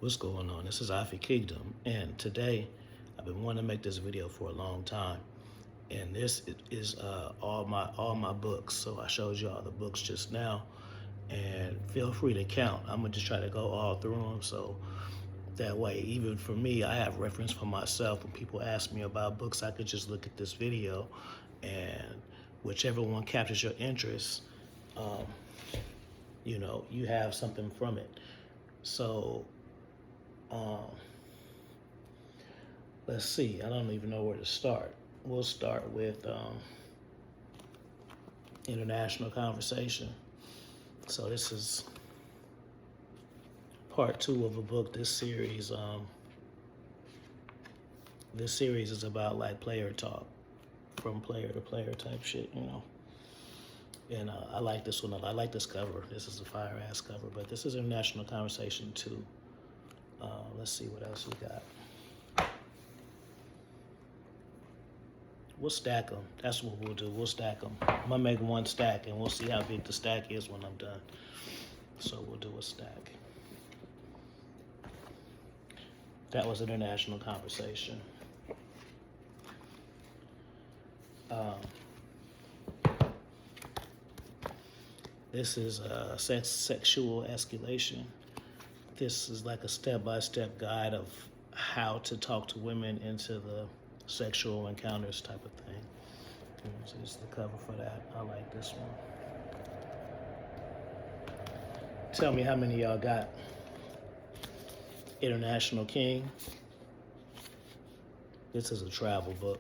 What's going on? This is Afi Kingdom, and today I've been wanting to make this video for a long time, and this is all my books. So I showed you all the books just now, and feel free to count. I'm gonna just try to go all through them, so that way, even for me, I have reference for myself. When people ask me about books, I could just look at this video, and whichever one captures your interest, you have something from it. So. Let's see, I don't even know where to start. We'll start with international conversation. So this is part 2 of a book. This series is about like player talk, from player to player type shit, And I like this one. I like this cover. This is a fire ass cover, but this is international conversation 2. Let's see what else we got. We'll stack them. That's what we'll do. We'll stack them. I'm gonna make one stack, and we'll see how big the stack is when I'm done. So we'll do a stack. That was international conversation. This is sexual escalation. This is like a step-by-step guide of how to talk to women into the sexual encounters type of thing. So this is the cover for that. I like this one. Tell me how many of y'all got International King. This is a travel book.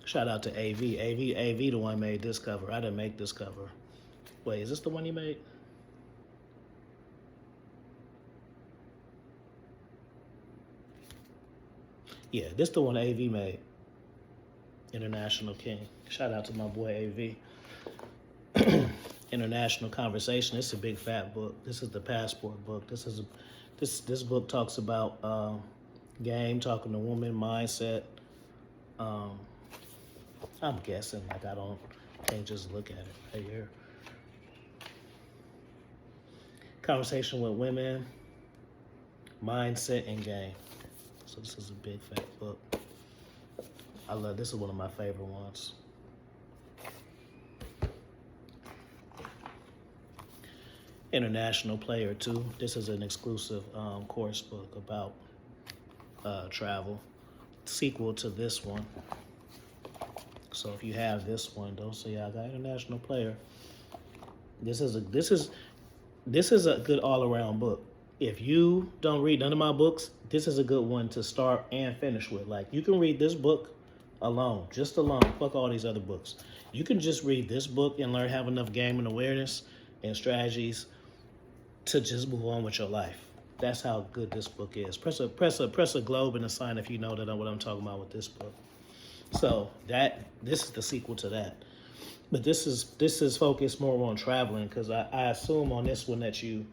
Shout out to AV. AV the one made this cover. I didn't make this cover. Wait, is this the one he made? Yeah, this the one AV made. International King. Shout out to my boy AV. International Conversation. It's a big fat book. This is the passport book. This book talks about game, talking to woman, mindset. I'm guessing, like can't just look at it right here. Conversation with women, mindset, and game. So this is a big fat book. This is one of my favorite ones. International Player 2. This is an exclusive course book about travel. Sequel to this one. So if you have this one, don't say I got International Player. This is a good all-around book. If you don't read none of my books, this is a good one to start and finish with. Like, you can read this book alone, just alone. Fuck all these other books. You can just read this book and have enough game and awareness and strategies to just move on with your life. That's how good this book is. Press a globe and a sign if you know what I'm talking about with this book. So this is the sequel to that. But this is focused more on traveling, because I assume on this one that you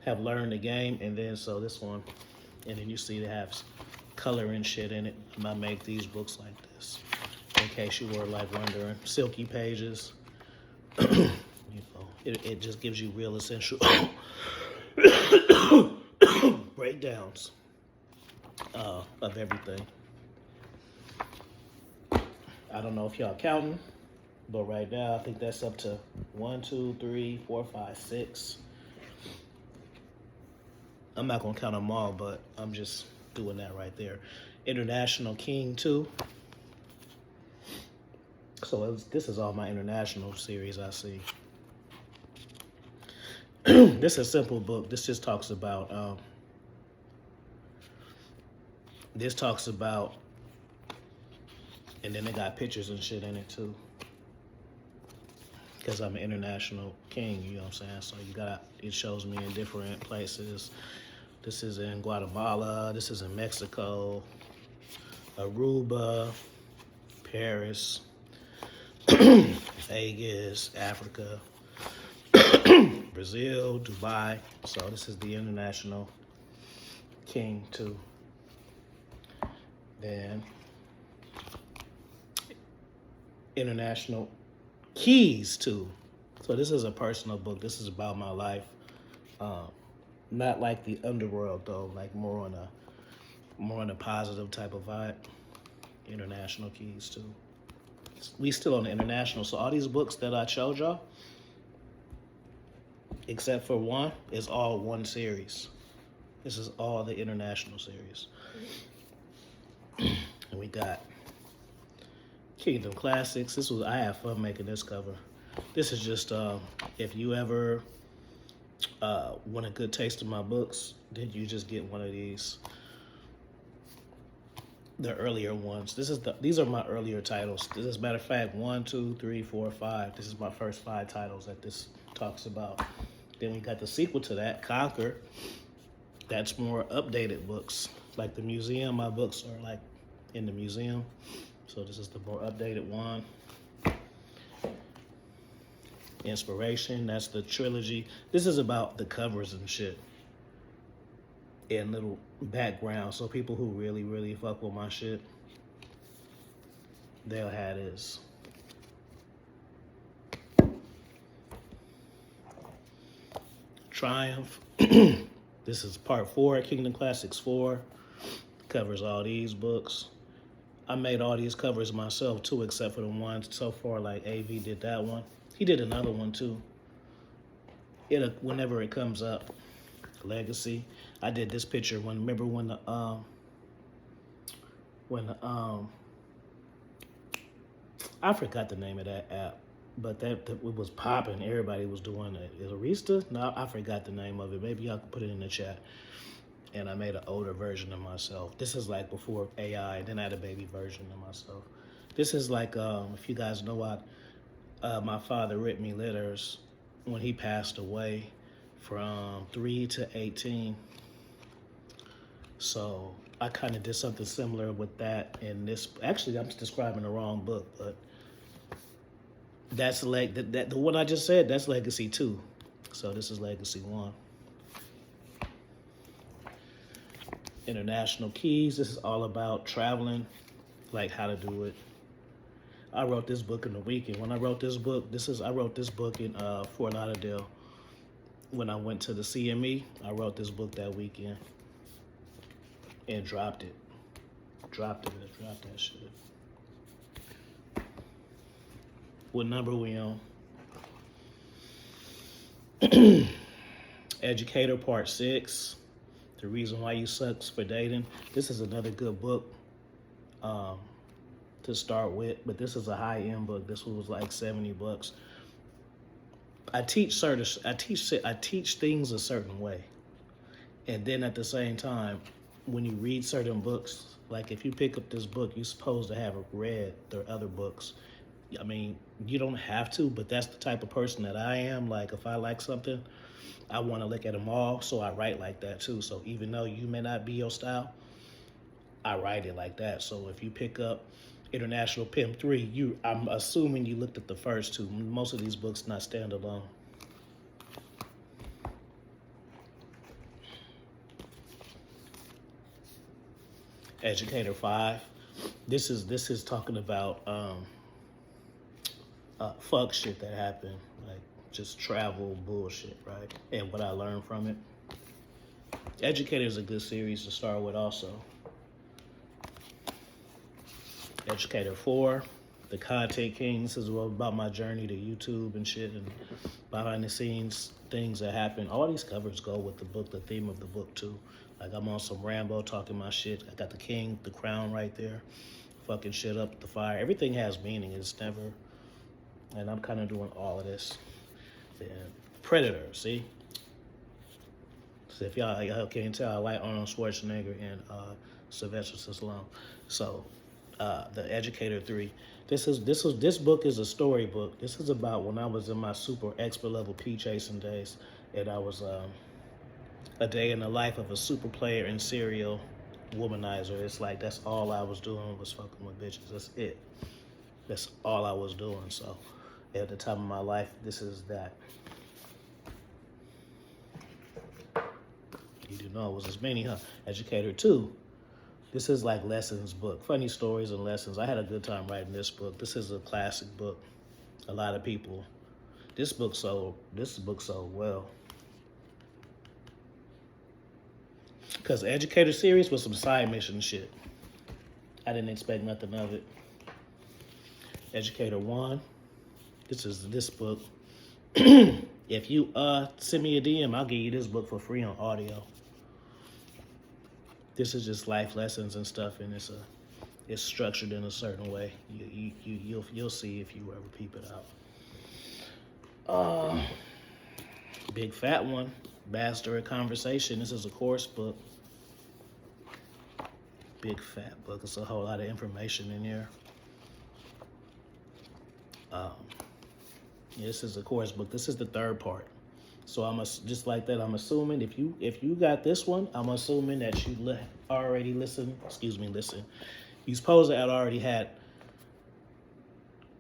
have learned the game, and then so this one, and then you see it has color and shit in it. I might make these books like this, in case you were like wondering. Silky pages. It just gives you real essential breakdowns of everything. I don't know if y'all counting, but right now I think that's up to 1, 2, 3, 4, 5, 6. I'm not gonna count them all, but I'm just doing that right there. International King 2. So this is all my international series I see. This is a simple book. This just talks about and then they got pictures and shit in it too. Because I'm an international king, you know what I'm saying? So it shows me in different places. This is in Guatemala, this is in Mexico, Aruba, Paris, Vegas, Africa, Brazil, Dubai. So this is the International King 2. Then International Keys 2. So this is a personal book. This is about my life. Not like the underworld though, like more on a positive type of vibe. International keys too. We still on the international, so all these books that I showed y'all, except for one, is all one series. This is all the international series. And we got Kingdom Classics. I had fun making this cover. This is just if you ever want a good taste of my books, then you just get one of these. The earlier ones. These are my earlier titles. This is, matter of fact, 1, 2, 3, 4, 5. This is my first 5 titles that this talks about. Then we got the sequel to that, Conquer. That's more updated books. Like the museum, my books are like in the museum. So this is the more updated one. Inspiration, that's the trilogy. This is about the covers and shit. And little background. So people who really, really fuck with my shit, they'll have this. Triumph. This is part 4, Kingdom Classics 4. Covers all these books. I made all these covers myself too, except for the ones so far, like AV did that one. He did another one too. Whenever it comes up. Legacy. I did this picture remember when the I forgot the name of that app, but that it was popping. Everybody was doing it. Is it Arista? No, I forgot the name of it. Maybe y'all can put it in the chat. And I made an older version of myself. This is like before AI. Then I had a baby version of myself. This is like if you guys know, my father wrote me letters when he passed away from 3 to 18. So I kind of did something similar with that in this. Actually, I'm describing the wrong book, but that's like the one I just said. That's Legacy 2. So this is Legacy 1. International keys. This is all about traveling, like how to do it. I wrote this book in the weekend. When I wrote this book, I wrote this book in Fort Lauderdale. When I went to the CME, I wrote this book that weekend and dropped it. Dropped that shit. What number we on? Educator Part 6. The Reason Why You Sucks for Dating. This is another good book to start with, but this is a high-end book. This one was like $70. I teach things a certain way, and then at the same time, when you read certain books, like if you pick up this book, you're supposed to have read their other books. I mean, you don't have to, but that's the type of person that I am. Like if I like something, I want to look at them all, so I write like that too. So even though you may not be your style, I write it like that. So if you pick up International Pimp 3, I'm assuming you looked at the first two. Most of these books not standalone. Educator 5. This is talking about fuck shit that happened, like just travel bullshit, right? And what I learned from it. Educator is a good series to start with also. Educator 4, The Content King. This is about my journey to YouTube and shit and behind the scenes things that happen. All these covers go with the book, the theme of the book too. Like I'm on some Rambo talking my shit. I got the king, the crown right there. Fucking shit up the fire. Everything has meaning. It's never, and I'm kind of doing all of this. And Predator, see? So if y'all can't tell, I like Arnold Schwarzenegger and Sylvester Stallone. So the Educator 3. This book is a story book. This is about when I was in my super expert level P chasing days, and I was a day in the life of a super player and serial womanizer. It's like that's all I was doing was fucking with bitches. That's it. That's all I was doing. So at the time of my life, this is that. You do know it was as many, huh? Educator 2. This is like lessons book, funny stories and lessons. I had a good time writing this book. This is a classic book. A lot of people. This book sold well. Because the Educator series was some side mission shit. I didn't expect nothing of it. Educator 1. This is this book. If you send me a DM, I'll give you this book for free on audio. This is just life lessons and stuff, and it's structured in a certain way. You'll see if you ever peep it out. Big fat one, Master of Conversation. This is a course book. Big fat book. It's a whole lot of information in here. This is a course book. This is the third part. So just like that, I'm assuming if you got this one, I'm assuming that you already listen. You supposed to have already had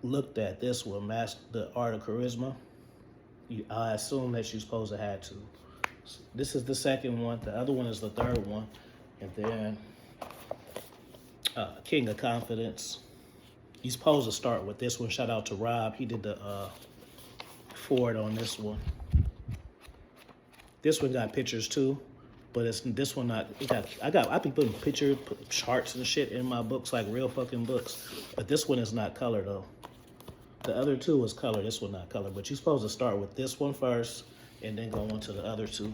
looked at this one, The Art of Charisma. I assume that you're supposed to have to. So this is the second one. The other one is the third one, and then King of Confidence. You're supposed to start with this one. Shout out to Rob. He did the forward on this one. This one got pictures too, but this one not. I be putting pictures, charts and shit in my books like real fucking books, but this one is not color though. The other two was color. This one not color, but you're supposed to start with this one first and then go on to the other two.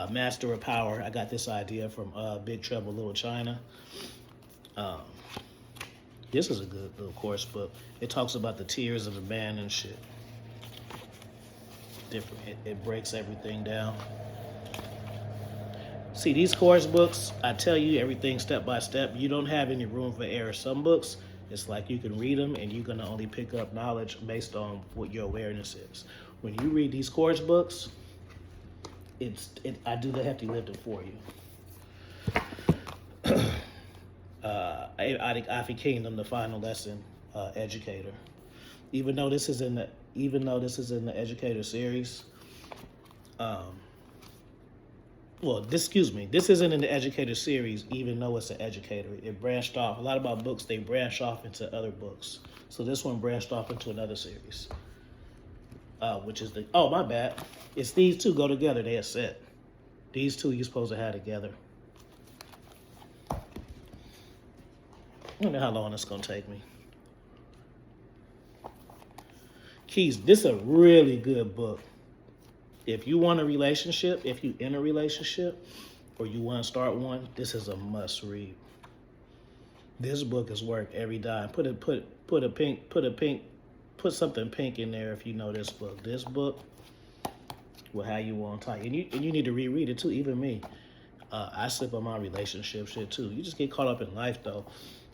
Master of Power. I got this idea from Big Trouble Little China. This is a good little course book. It talks about the tiers of a man and shit. Different. It breaks everything down. See, these course books, I tell you everything step by step. You don't have any room for error. Some books, it's like you can read them and you're going to only pick up knowledge based on what your awareness is. When you read these course books, I do the hefty lifting for you. Afi Kingdom, the final lesson, Educator. Even though this is in the Educator series, this isn't in the Educator series, even though it's an Educator. It branched off. A lot of my books, they branch off into other books. So this one branched off into another series, which is my bad. It's these two go together. They are set. These two you're supposed to have together. I don't know how long it's going to take me. Keys. This is a really good book. If you want a relationship, if you in a relationship, or you want to start one, this is a must read. This book is worth every dime. Put something pink in there if you know this book. This book will have you on tight, and you need to reread it too. Even me, I slip on my relationship shit too. You just get caught up in life though,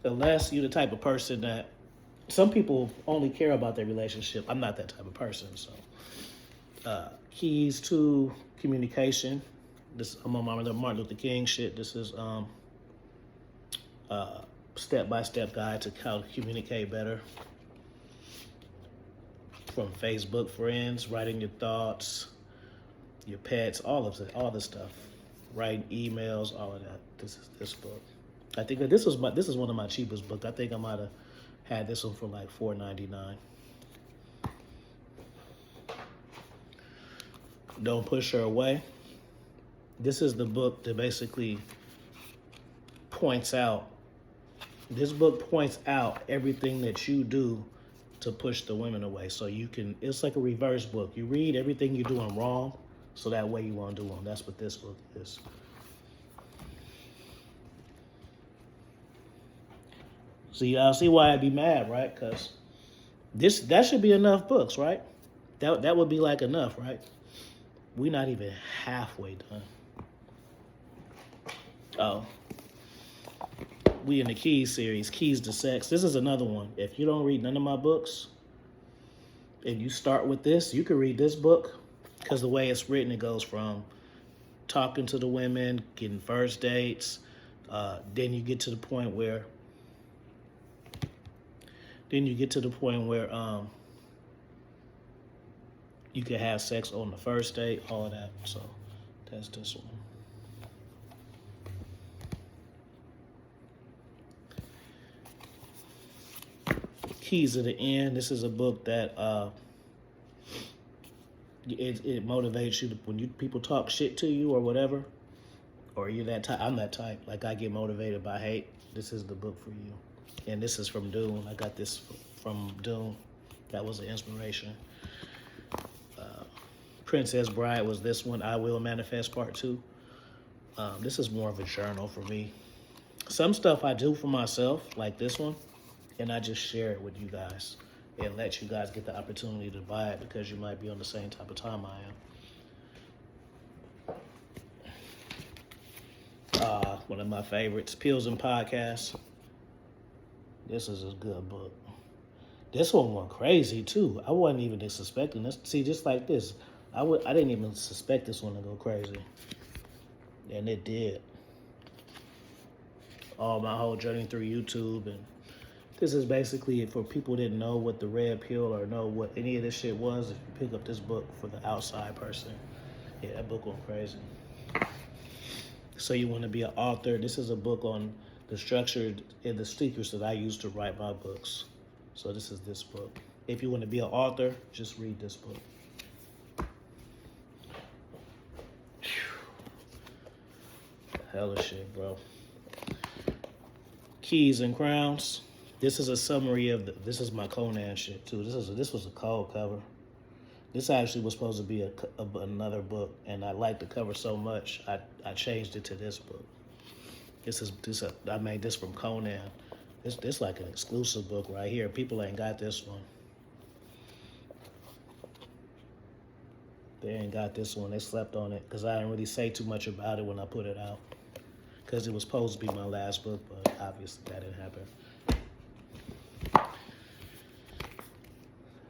unless you're the type of person that some people only care about their relationship. I'm not that type of person, so. Keys to communication. I'm on my Martin Luther King shit. This is step-by-step guide to how to communicate better. From Facebook friends, writing your thoughts, your pets, all this stuff. Writing emails, all of that. This is this book. I think that this is one of my cheapest books. I think I might have had this one for like $4.99. Don't Push Her Away. This is the book that basically points out. This book points out everything that you do to push the women away. So it's like a reverse book. You read everything you're doing wrong, so that way you won't do them. That's what this book is. So y'all see why I'd be mad, right? Because that should be enough books, right? That would be like enough, right? We're not even halfway done. Oh. We in the Keys series, Keys to Sex. This is another one. If you don't read none of my books, and you start with this, you can read this book, because the way it's written, it goes from talking to the women, getting first dates, then you get to the point where you can have sex on the first date, all of that. So that's this one. Keys to the End. This is a book that it motivates you to, when people talk shit to you or whatever, or you're that type. I'm that type. Like, I get motivated by hate. This is the book for you. And this is from Dune. I got this from Dune. That was an inspiration. Princess Bride was this one. I Will Manifest Part 2. This is more of a journal for me. Some stuff I do for myself, like this one, and I just share it with you guys and let you guys get the opportunity to buy it because you might be on the same type of time I am. One of my favorites, Pills and Podcasts. This is a good book. This one went crazy too. I wasn't even suspecting this. See, just like this, I didn't even suspect this one to go crazy, and it did. All my whole journey through YouTube, and this is basically for people who didn't know what the red pill or know what any of this shit was. If you pick up this book for the outside person, yeah, that book went crazy. So you want to be an author? This is a book on the structure and the secrets that I use to write my books. So this is this book. If you want to be an author, just read this book. Hella shit, bro. Keys and Crowns. This is a summary of this is my Conan shit too. This was a cold cover. This actually was supposed to be another book, and I liked the cover so much I changed it to this book. I made this from Conan. This like an exclusive book right here. People ain't got this one. They ain't got this one. They slept on it because I didn't really say too much about it when I put it out. Because it was supposed to be my last book, but obviously that didn't happen.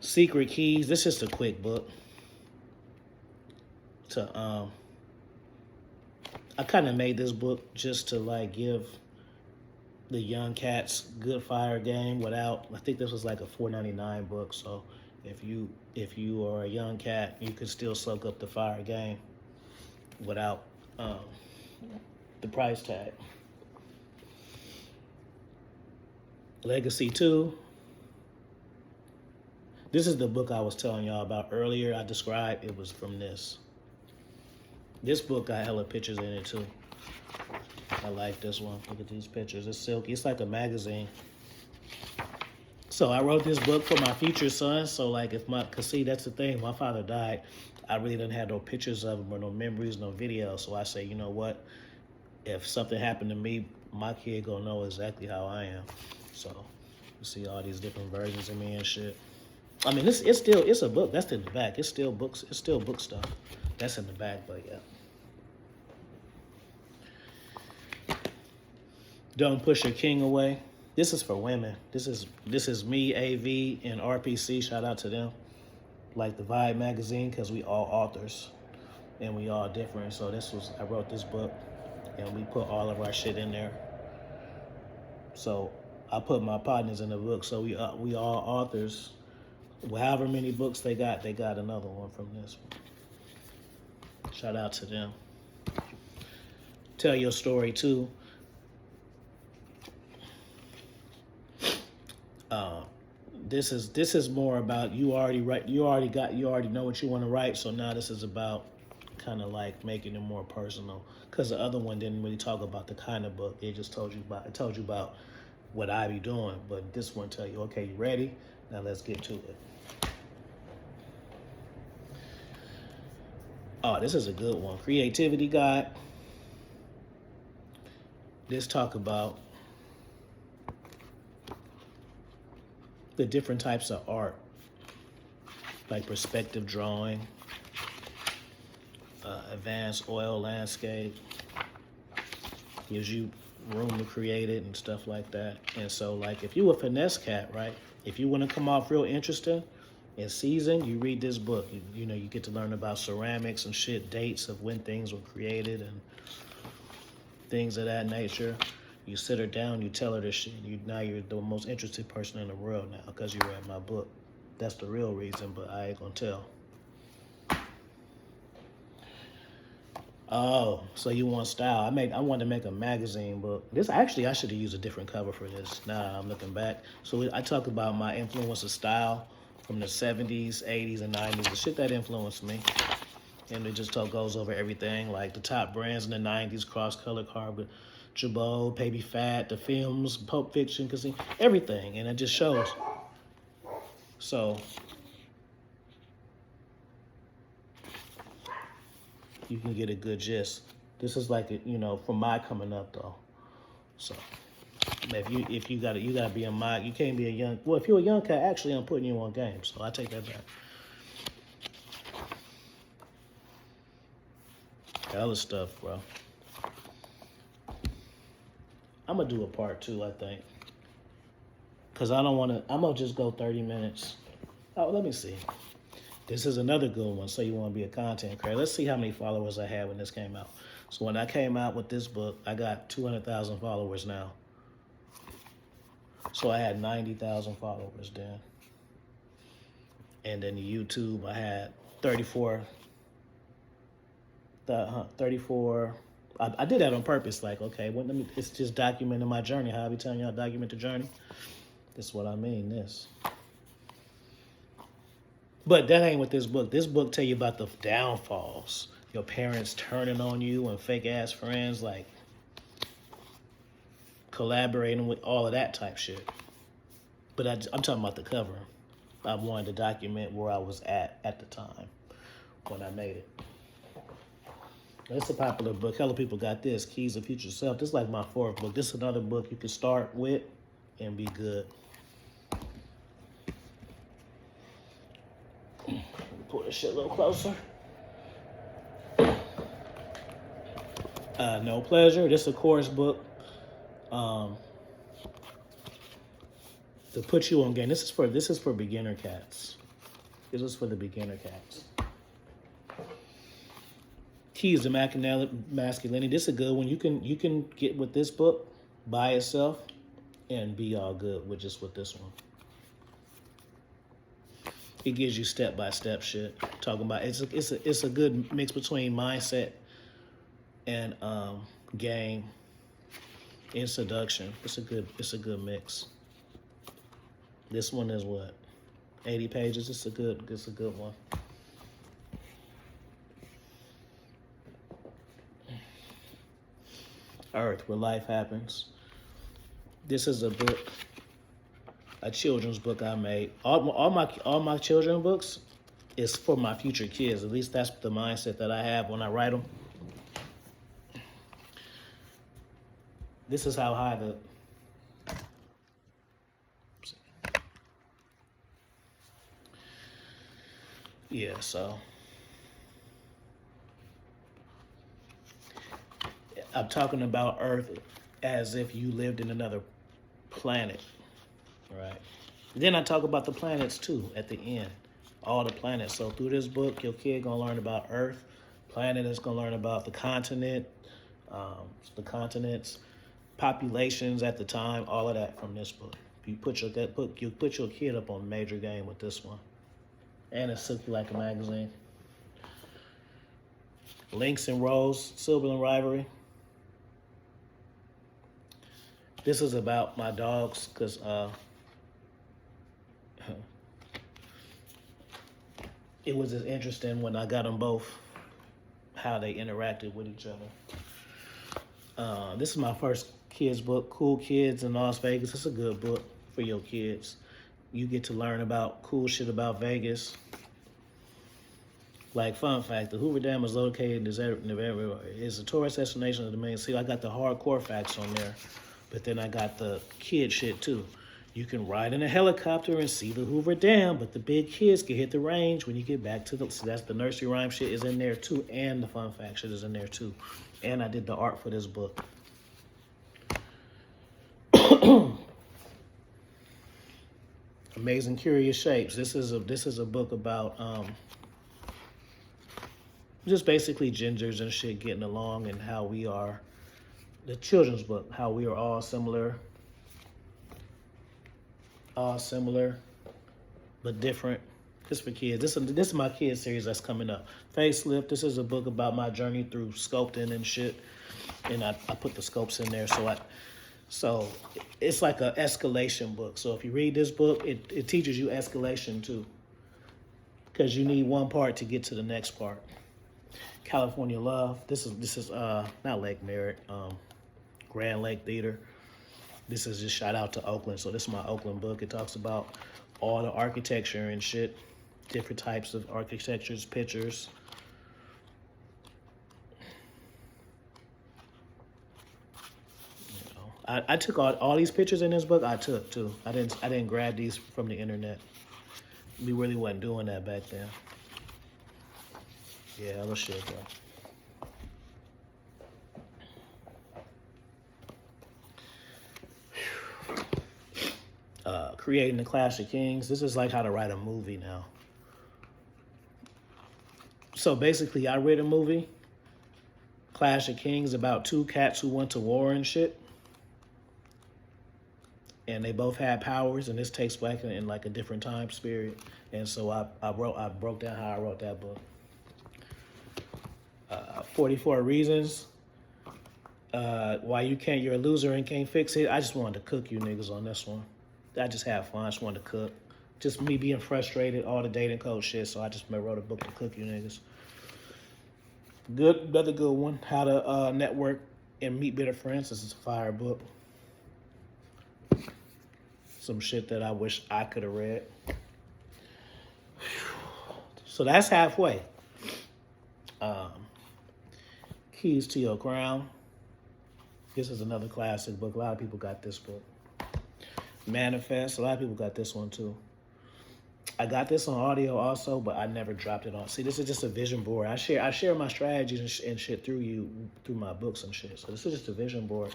Secret Keys. This is a quick book. I kind of made this book just to like give the young cats good fire game without. I think this was like a $4.99 book. So if you are a young cat, you can still soak up the fire game without the price tag. Legacy 2. This is the book I was telling y'all about earlier. I described it was from this. This book got hella pictures in it too. I like this one. Look at these pictures. It's silky. It's like a magazine. So I wrote this book for my future son. So like cause see, that's the thing. My father died. I really didn't have no pictures of him or no memories, no videos. So I say, you know what? If something happened to me, my kid gonna know exactly how I am. So you see all these different versions of me and shit. I mean, it's a book. That's in the back. It's still books. It's still book stuff. That's in the back, but yeah. Don't Push Your King Away. This is for women. This is me, AV, and RPC. Shout out to them. Like the Vibe magazine, because we all authors and we all different. So I wrote this book, and we put all of our shit in there. So I put my partners in the book. So we all authors. However many books they got another one from this one. Shout out to them. Tell Your Story too. This is more about you already know what you want to write. So now this is about kind of like making it more personal. Because the other one didn't really talk about the kind of book. It just told you about what I be doing. But this one tell you, okay, you ready? Now let's get to it. Oh, this is a good one. Creativity Guide. This talk about the different types of art, like perspective drawing, advanced oil landscape, gives you room to create it and stuff like that. And so like if you a finesse cat, right? If you want to come off real interesting and seasoned, you read this book. You know, you get to learn about ceramics and shit, dates of when things were created and things of that nature. You sit her down, you tell her this shit. Now you're the most interested person in the world now because you read my book. That's the real reason, but I ain't gonna tell. Oh, so you want style. I wanted to make a magazine book. This actually, I should have used a different cover for this. Now I'm looking back. So I talk about my influence of style from the 70s, 80s, and 90s, the shit that influenced me. And it just goes over everything, like the top brands in the 90s, Cross-Color, Carbon, Jabot, Baby Fat, the films, Pulp Fiction, Casino, everything. And it just shows. So you can get a good gist. This is like, from my coming up though. So if you gotta be you can't be a young, well, if you're a young cat, actually I'm putting you on game. So I take that back. Other stuff, bro. I'm gonna do a part 2, I think. Cause I don't wanna, I'm gonna just go 30 minutes. Oh, let me see. This is another good one. So you wanna be a content creator. Let's see how many followers I had when this came out. So when I came out with this book, I got 200,000 followers now. So I had 90,000 followers then. And then YouTube, I had 34. I did that on purpose. Like, okay, it's just documenting my journey. How I be telling y'all document the journey. This is what I mean, this. But that ain't what this book. This book tell you about the downfalls. Your parents turning on you and fake ass friends, like collaborating with all of that type shit. But I'm talking about the cover. I wanted to document where I was at the time when I made it. It's a popular book. Hella people got this, Keys to Future Self. This is like my 4th book. This is another book you can start with and be good. Pull this shit a little closer. No Pleasure. This is a course book. To put you on game. This is for beginner cats. This is for the beginner cats. Keys to Masculinity. This is a good one. You can get with this book by itself and be all good with this one. It gives you step-by-step shit. Talking about it's a good mix between mindset and game and seduction. It's a good mix. This one is what? 80 pages. It's a good one. Earth, Where Life Happens. This is a book, a children's book I made. All my children's books is for my future kids. At least that's the mindset that I have when I write them. This is how high the... Yeah, so... I'm talking about Earth as if you lived in another planet, right? Then I talk about the planets too at the end, all the planets. So through this book, your kid gonna learn about Earth. Planet is gonna learn about the continents, populations at the time, all of that from this book. You put your kid up on major game with this one, and it's silky like a magazine. Links and Rose, Sibling Rivalry. This is about my dogs, because it was just interesting when I got them both, how they interacted with each other. This is my first kids book, Cool Kids in Las Vegas. It's a good book for your kids. You get to learn about cool shit about Vegas. Like, fun fact, the Hoover Dam is located in this area. It's a tourist destination of the main city. I got the hardcore facts on there. But then I got the kid shit too. You can ride in a helicopter and see the Hoover Dam, but the big kids can hit the range when you get back to so that's the nursery rhyme shit is in there too, and the fun fact shit is in there too. And I did the art for this book. Amazing Curious Shapes. This is a book about just basically gingers and shit getting along and how we are. The children's book, how we are all similar, but different. This for kids. This is my kids series that's coming up. Facelift. This is a book about my journey through sculpting and shit, and I put the sculpts in there. So it's like an escalation book. So if you read this book, it teaches you escalation too. because you need one part to get to the next part. California Love. This is not Lake Merritt, Grand Lake Theater. This is just shout out to Oakland. So this is my Oakland book. It talks about all the architecture and shit, different types of architectures, pictures. You know, I took all these pictures in this book. I took too. I didn't grab these from the internet. We really wasn't doing that back then. Yeah, other shit, bro. Creating the Clash of Kings. This is like how to write a movie now. So basically, I read a movie, Clash of Kings, about two cats who went to war and shit. And they both had powers, and this takes place in like a different time period. And so I broke down how I wrote that book. 44 Reasons Why you're a loser and can't fix it. I just wanted to cook you niggas on this one. I just had fun. I just wanted to cook. Just me being frustrated, all the dating code shit. So I just wrote a book to cook you niggas. Another good one. How to network and meet better friends. This is a fire book. Some shit that I wish I could have read. So that's halfway. Keys to Your Crown. This is another classic book. A lot of people got this book. Manifest. A lot of people got this one too. I got this on audio also, but I never dropped it on. See, this is just a vision board. I share my strategies and shit through my books and shit. So this is just a vision board,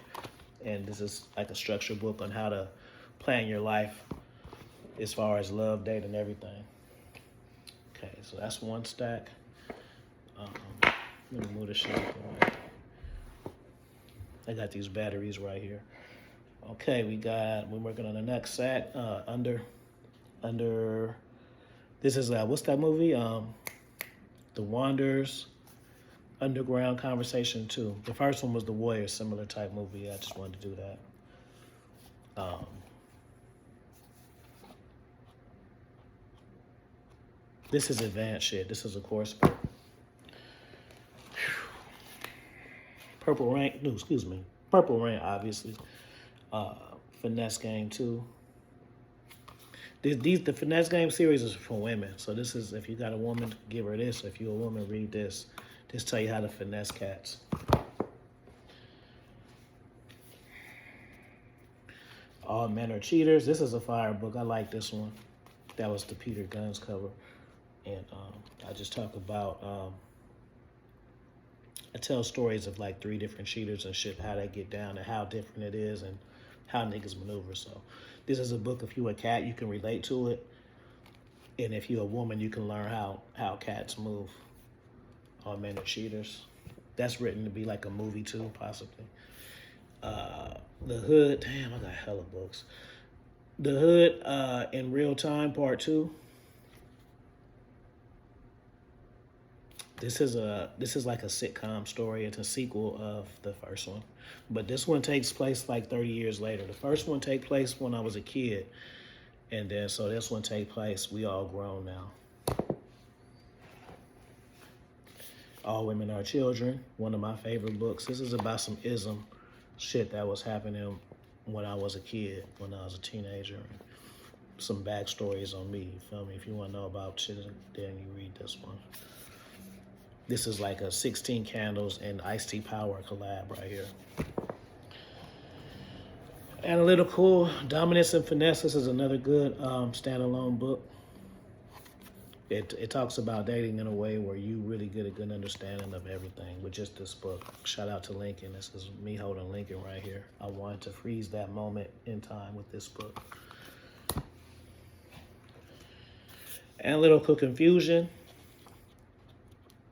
and this is like a structured book on how to plan your life as far as love, date, and everything. Okay, so that's one stack. Let me move this shit up. I got these batteries right here. Okay, we're working on the next set. Under. This is what's that movie? The Wanderers, Underground Conversation 2. The first one was The Warrior, similar type movie. I just wanted to do that. This is advanced shit. This is a course book. Purple Rain, obviously. Finesse Game 2. The Finesse Game series is for women. So this is, if you got a woman, give her this. If you're a woman, read this. This tell you how to finesse cats. All Men Are Cheaters. This is a fire book. I like this one. That was the Peter Guns cover. And I just talk about, I tell stories of like 3 different cheaters and shit, how they get down and how different it is and how niggas maneuver. So this is a book. If you a cat, you can relate to it. And if you're a woman, you can learn how cats move. All Men Are Cheaters. That's written to be like a movie too, possibly. The Hood. Damn, I got hella books. The Hood in Real Time, Part 2. This is like a sitcom story. It's a sequel of the first one. But this one takes place like 30 years later. The first one take place when I was a kid. And then so this one take place, we all grown now. All Women Are Children, one of my favorite books. This is about some ism shit that was happening when I was a kid, when I was a teenager. Some backstories on me, you feel me? If you want to know about shit, then you read this one. This is like a 16 Candles and Iced Tea Power collab right here. Analytical Dominance and Finesse. This is another good standalone book. It talks about dating in a way where you really get a good understanding of everything with just this book. Shout out to Lincoln. This is me holding Lincoln right here. I wanted to freeze that moment in time with this book. Analytical Confusion.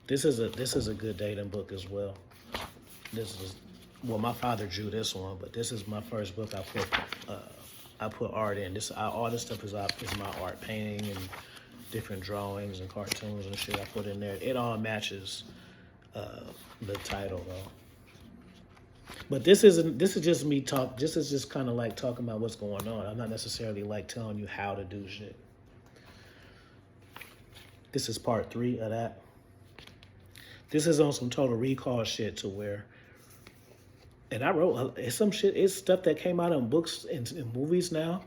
This is a good dating book as well. My father drew this one, but this is my first book I put art in. All this stuff is my art, painting and different drawings and cartoons and shit I put in there. It all matches the title though. But this is just me talk. This is just kind of like talking about what's going on. I'm not necessarily like telling you how to do shit. This is part 3 of that. This is on some Total Recall shit to where, and I wrote it's some shit. It's stuff that came out in books and in movies now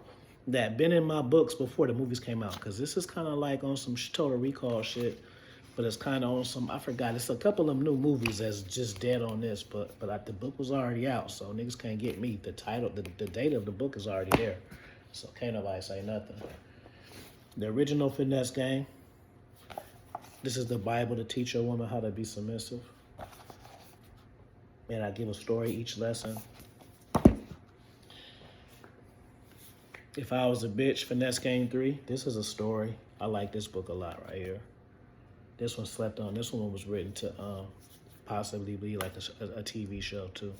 that been in my books before the movies came out. Because this is kind of like on some Total Recall shit, but it's kind of on some, I forgot. It's a couple of new movies that's just dead on this, but the book was already out, so niggas can't get me. The title, the date of the book is already there, so can't nobody say nothing. The original finesse game. This is the Bible to teach a woman how to be submissive. And I give a story each lesson. If I Was a Bitch, Finesse Game 3. This is a story. I like this book a lot right here. This one slept on. This one was written to possibly be like a TV show too.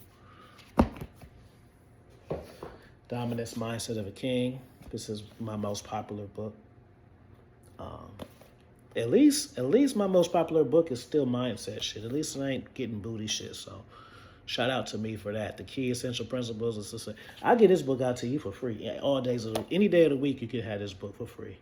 Dominance Mindset of a King. This is my most popular book. At least my most popular book is still mindset shit. At least I ain't getting booty shit. So shout out to me for that. The Key Essential Principles. I get this book out to you for free. All days of any day of the week you can have this book for free.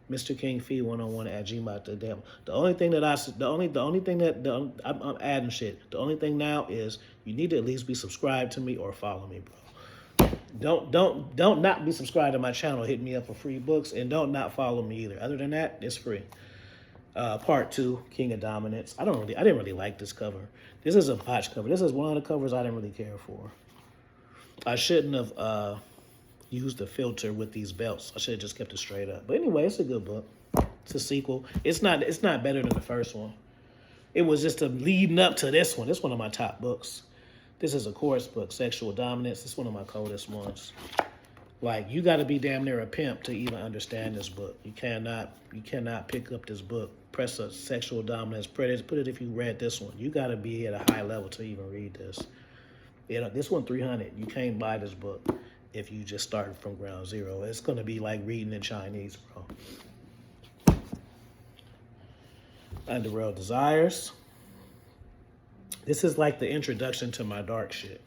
Mr. King Fee 101@gmail.com. The only thing that I'm adding shit. The only thing now is you need to at least be subscribed to me or follow me, bro. Don't not be subscribed to my channel. Hit me up for free books, and don't not follow me either. Other than that, it's free. Part 2, King of Dominance. I didn't really like this cover. This is a botch cover. This is one of the covers I didn't really care for. I shouldn't have used the filter with these belts. I should have just kept it straight up. But anyway, it's a good book. It's a sequel. It's not better than the first one. It was just a leading up to this one. This is one of my top books. This is a course book, Sexual Dominance. This is one of my coldest ones. Like, you got to be damn near a pimp to even understand this book. You cannot pick up this book, press a sexual dominance, put it if you read this one. You got to be at a high level to even read this. This one $300. You can't buy this book if you just started from ground zero. It's going to be like reading in Chinese, bro. Underworld Desires. This is like the introduction to my dark shit.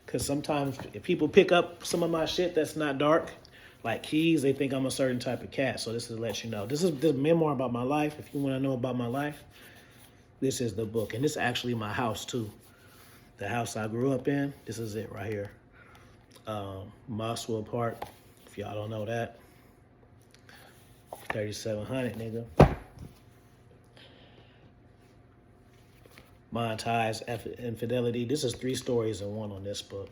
Because sometimes if people pick up some of my shit that's not dark, like keys, they think I'm a certain type of cat. So this is to let you know. This is the memoir about my life. If you want to know about my life, this is the book. And this is actually my house, too. The house I grew up in, this is it right here. Mosswood Park, if y'all don't know that. 3700, nigga. Monetize Infidelity. This is 3 stories in one on this book.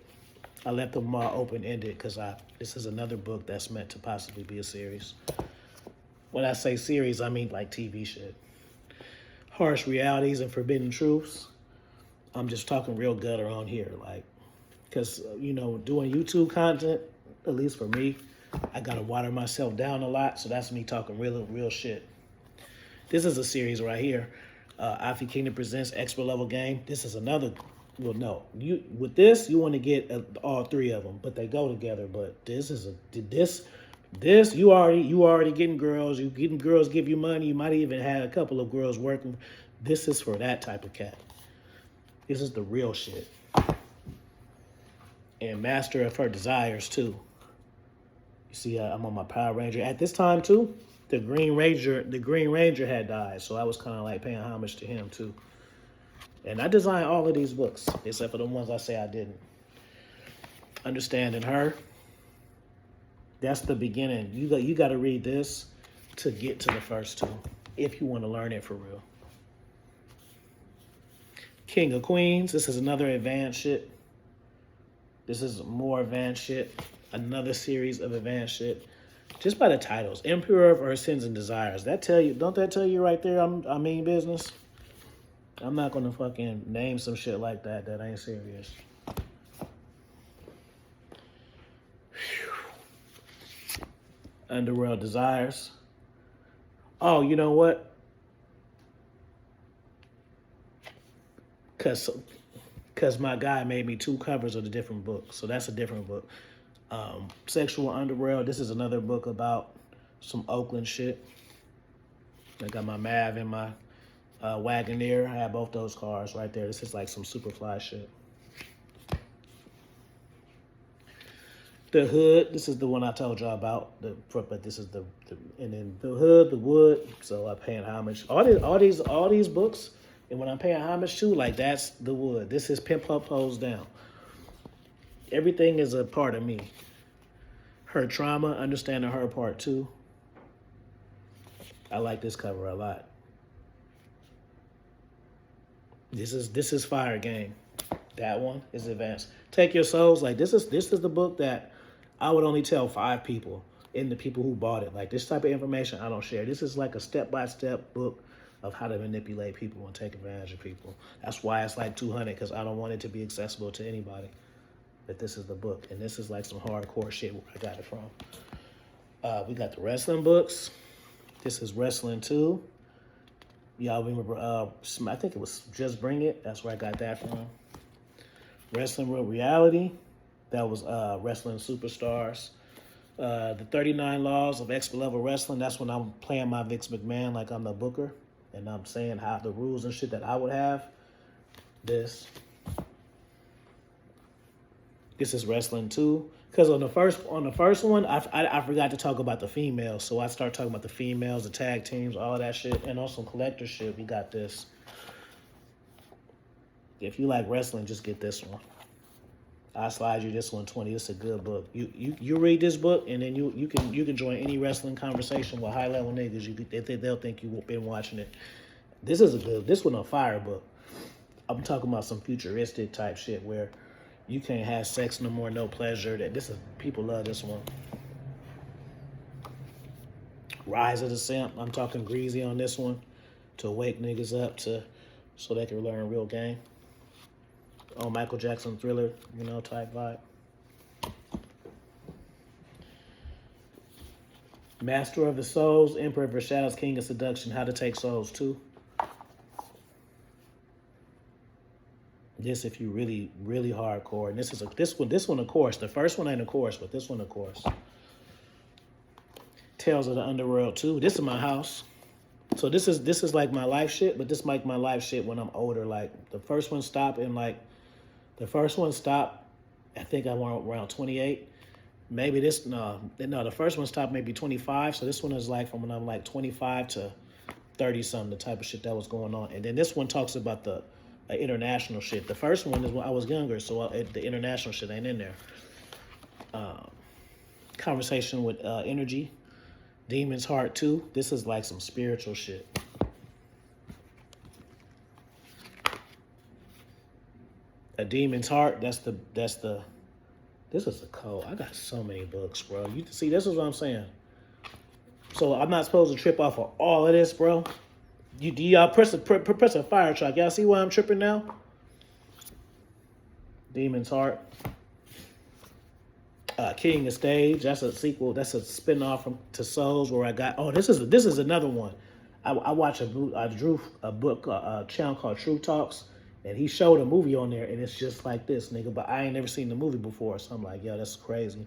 I left them all open-ended because this is another book that's meant to possibly be a series. When I say series, I mean like TV shit. Harsh Realities and Forbidden Truths. I'm just talking real gutter on here, like, because, doing YouTube content, at least for me, I got to water myself down a lot, so that's me talking real shit. This is a series right here. Alfie Kingdom presents Expert Level Game. This is another. Well, no, with this you want to get all 3 of them, but they go together. But this you already getting girls. You getting girls give you money. You might even had a couple of girls working. This is for that type of cat. This is the real shit. And Master of Her Desires too. You see, I'm on my Power Ranger at this time too. The Green Ranger had died, so I was kind of like paying homage to him too. And I designed all of these books, except for the ones I say I didn't. Understanding Her. That's the beginning. You got to read this to get to the first 2, if you want to learn it for real. King of Queens. This is another advanced shit. This is more advanced shit. Another series of advanced shit. Just by the titles. Emperor of Her Sins and Desires. Don't that tell you right there I mean business? I'm not going to fucking name some shit like that ain't serious. Whew. Underworld Desires. Oh, you know what? Because my guy made me 2 covers of the different books. So that's a different book. Sexual Underworld. This is another book about some Oakland shit. I got my Mav and my Wagoneer. I have both those cars right there. This is like some Superfly shit. The Hood. This is the one I told y'all about. But this is the and then The Hood, The Wood. So I'm paying homage. All these books. And when I'm paying homage to, like that's The Wood. This is Pimp Up Pose Down. Everything is a part of me. Her trauma, understanding her part too. I like this cover a lot. This is fire game. That one is advanced. Take Your Souls. Like this is the book that I would only tell 5 people and the people who bought it. Like this type of information I don't share. This is like a step-by-step book of how to manipulate people and take advantage of people. That's why it's like 200 because I don't want it to be accessible to anybody. But this is the book, and this is like some hardcore shit where I got it from. We got the wrestling books. This is Wrestling 2. Y'all remember, I think it was Just Bring It. That's where I got that from. Wrestling Real Reality. That was Wrestling Superstars. The 39 Laws of Expert Level Wrestling. That's when I'm playing my Vince McMahon like I'm the booker. And I'm saying how the rules and shit that I would have. This is Wrestling 2. Because on the first one, I forgot to talk about the females. So I start talking about the females, the tag teams, all that shit. And on some collector shit, we got this. If you like wrestling, just get this one. I slide you this one 20. It's a good book. You read this book and then you can join any wrestling conversation with high level niggas. They'll think you've been watching it. This one a fire book. I'm talking about some futuristic type shit where you can't have sex no more, no pleasure. People love this one. Rise of the Simp. I'm talking greasy on this one to wake niggas up so they can learn real game. Oh, Michael Jackson Thriller, type vibe. Master of the Souls, Emperor of Shadows, King of Seduction, How to Take Souls 2. This if you really, really hardcore. And this one a course. The first one ain't a course, but this one a course. Tales of the Underworld 2. This is my house. So this is like my life shit, but this like my life shit when I'm older. Like the first one stopped, I think I went around 28. Maybe the first one stopped maybe 25. So this one is like from when I'm like 25 to 30 something, the type of shit that was going on. And then this one talks about the international shit. The first one is when I was younger, so the international shit ain't in there. Conversation with Energy. Demon's Heart 2. This is like some spiritual shit. A Demon's Heart. This is a code. I got so many books, bro. You see, this is what I'm saying. So I'm not supposed to trip off of all of this, bro. Y'all press a fire truck. Y'all see why I'm tripping now? Demon's Heart. King of Stage. That's a sequel. That's a spinoff to Souls where I got. Oh, this is another one. I watched a book, a channel called True Talks, and he showed a movie on there, and it's just like this, nigga. But I ain't never seen the movie before, so I'm like, yo, that's crazy.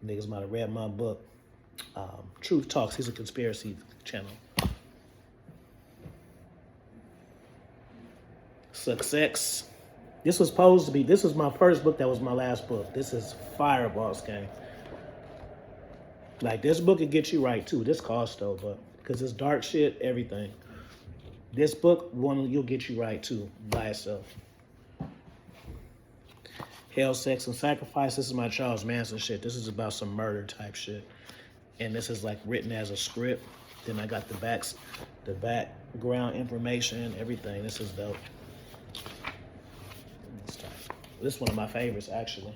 Niggas might have read my book. Truth Talks. He's a conspiracy channel. Success. This was my first book that was my last book. This is Fireball's game. Like, this book will get you right, too. This costs, though, but because it's dark shit, everything. This book, you'll get you right, too, by itself. Hell, Sex, and Sacrifice. This is my Charles Manson shit. This is about some murder type shit. And this is, like, written as a script. Then I got the background information, everything. This is dope. This is one of my favorites, actually.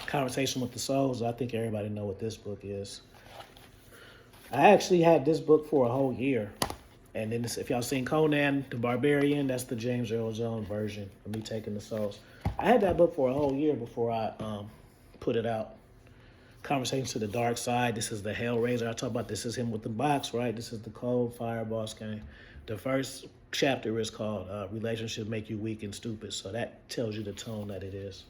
Conversation with the Souls. I think everybody know what this book is. I actually had this book for a whole year. And then if y'all seen Conan the Barbarian, that's the James Earl Jones version of me taking the souls. I had that book for a whole year before I put it out. Conversation to the Dark Side. This is the Hellraiser. I talk about this is him with the box, right? This is the cold Fireball's game. The first chapter is called Relationships Make You Weak and Stupid. So that tells you the tone that it is.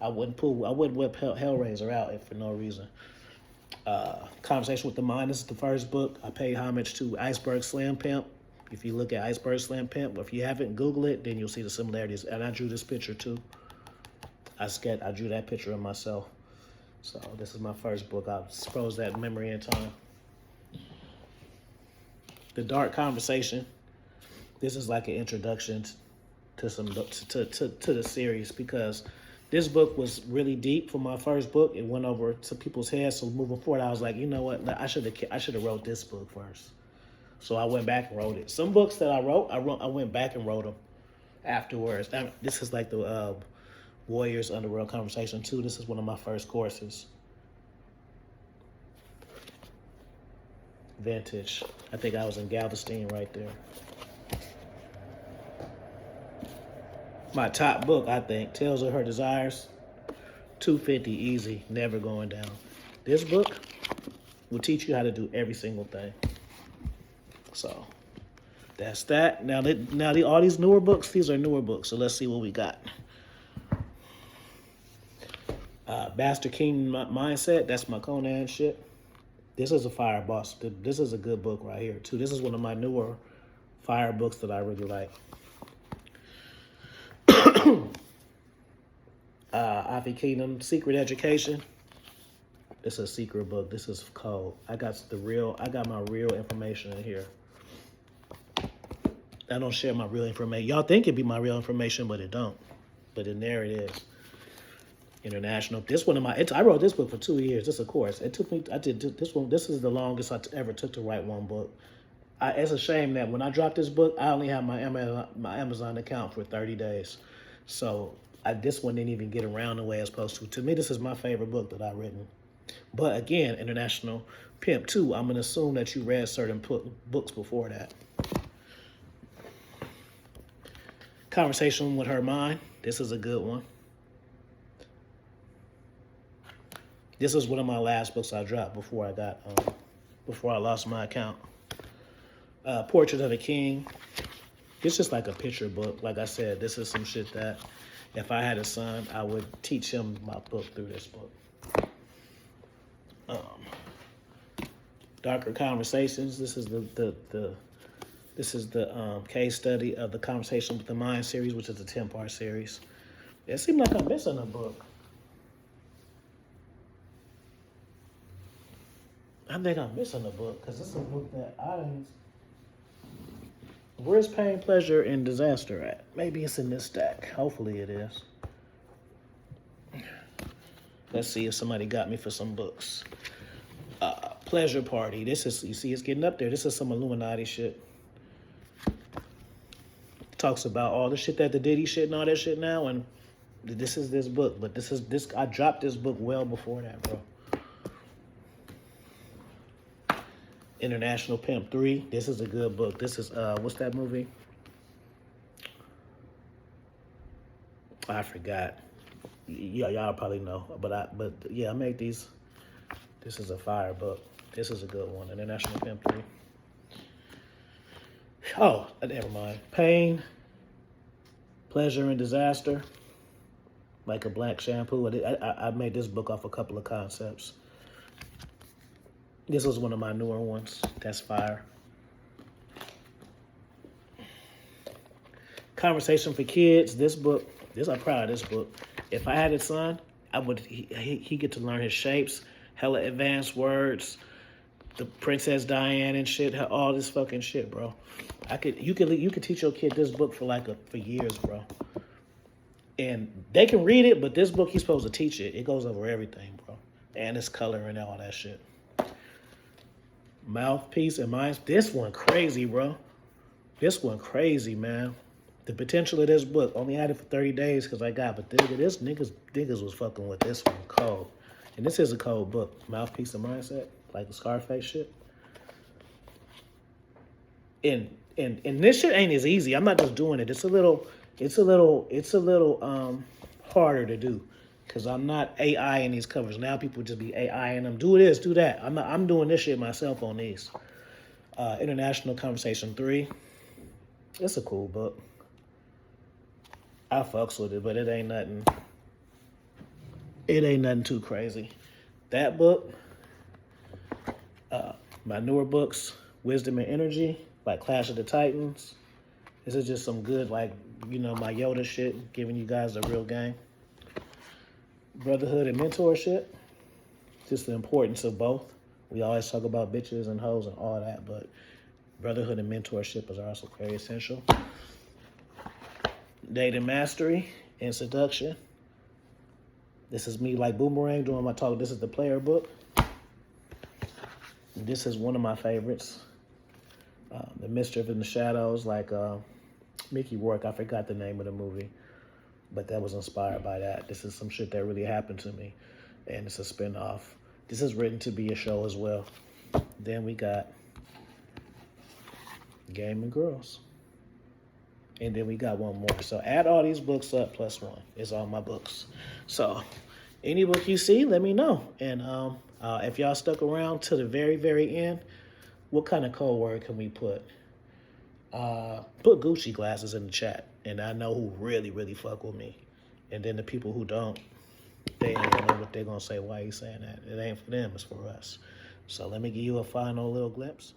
I wouldn't whip Hellraiser out for no reason. Conversation with the Mind. This is the first book. I pay homage to Iceberg Slim Pimp. If you look at Iceberg Slim Pimp, if you haven't, Google it, then you'll see the similarities. And I drew this picture too. I drew that picture of myself. So this is my first book. I suppose that memory in time. The Dark Conversation. This is like an introduction to some to the series, because this book was really deep for my first book. It went over to people's heads. So moving forward, I was like, you know what? I should have wrote this book first. So I went back and wrote it. Some books that I went back and wrote them afterwards. This is like the Warriors Underworld Conversation 2. This is one of my first courses. Vintage. I think I was in Galveston right there. My top book, I think, Tales of Her Desires. 250 easy, never going down. This book will teach you how to do every single thing. So that's that. Now all these newer books, these are newer books. So let's see what we got. Bastard King Mindset, that's my Conan shit. This is a fire boss. This is a good book right here too. This is one of my newer fire books that I really like. Ivy Kingdom, Secret Education. It's a secret book. This is cold. I got my real information in here. I don't share my real information. Y'all think it'd be my real information, but it don't. But in there it is. International. I wrote this book for 2 years. This is a course. It took me, I did this one. This is the longest I ever took to write one book. It's a shame that when I dropped this book, I only have my Amazon account for 30 days. So this one didn't even get around the way it's supposed to. To me, this is my favorite book that I've written. But again, International Pimp 2, I'm going to assume that you read certain books before that. Conversation with Her Mind. This is a good one. This is one of my last books I dropped before I lost my account. Portrait of a King. It's just like a picture book. Like I said, this is some shit that if I had a son, I would teach him my book through this book. Darker Conversations. This is the case study of the Conversation with the Mind series, which is a 10-part series. It seemed like I'm missing a book. I think I'm missing a book because this is a book that I didn't. Where's Pain, Pleasure, and Disaster at? Maybe it's in this stack. Hopefully it is. Let's see if somebody got me for some books. Pleasure Party. This is, you see, it's getting up there. This is some Illuminati shit. Talks about all the shit that the Diddy shit and all that shit now, and this is this book. But I dropped this book well before that, bro. International Pimp 3. This is a good book. This is, what's that movie? I forgot. Yeah, y'all probably know. But yeah, I make these. This is a fire book. This is a good one. International Pimp 3. Oh, never mind. Pain, Pleasure, and Disaster. Like a Black Shampoo. I made this book off a couple of concepts. This was one of my newer ones. That's fire. Conversation for Kids. I'm proud of this book. If I had a son, he get to learn his shapes, hella advanced words, the Princess Diane and shit, all this fucking shit, bro. You could teach your kid this book for years, bro. And they can read it, but this book he's supposed to teach it. It goes over everything, bro. And it's color and all that shit. Mouthpiece and Minds. This one crazy, bro. This one crazy, man. The potential of this book. Only had it for 30 days because but this niggas was fucking with this one cold. And this is a cold book. Mouthpiece and Mindset. Like the Scarface shit. And this shit ain't as easy. I'm not just doing it. It's a little harder to do. Because I'm not AI in these covers. Now people just be AI in them. Do this, do that. I'm doing this shit myself on these. International Conversation 3. It's a cool book. I fucks with it, but it ain't nothing. It ain't nothing too crazy. That book, my newer books, Wisdom and Energy, like Clash of the Titans. This is just some good, my Yoda shit, giving you guys a real game. Brotherhood and Mentorship. just the importance of both. We always talk about bitches and hoes and all that, but brotherhood and mentorship is also very essential. Dating mastery and seduction. This is me like Boomerang doing my talk. This is the player book. This is one of my favorites. The Mischief in the Shadows, like Mickey Rourke. I forgot the name of the movie, but that was inspired by that. This is some shit that really happened to me, and it's a spinoff. This is written to be a show as well. Then we got Game and Girls. And then we got one more. So add all these books up plus one. It's all my books. So any book you see, let me know. And if y'all stuck around to the very, very end, what kind of code word can we put? Put Gucci glasses in the chat. And I know who really, really fuck with me. And then the people who don't, they ain't gonna know what they're gonna say. Why you saying that? It ain't for them, it's for us. So let me give you a final little glimpse.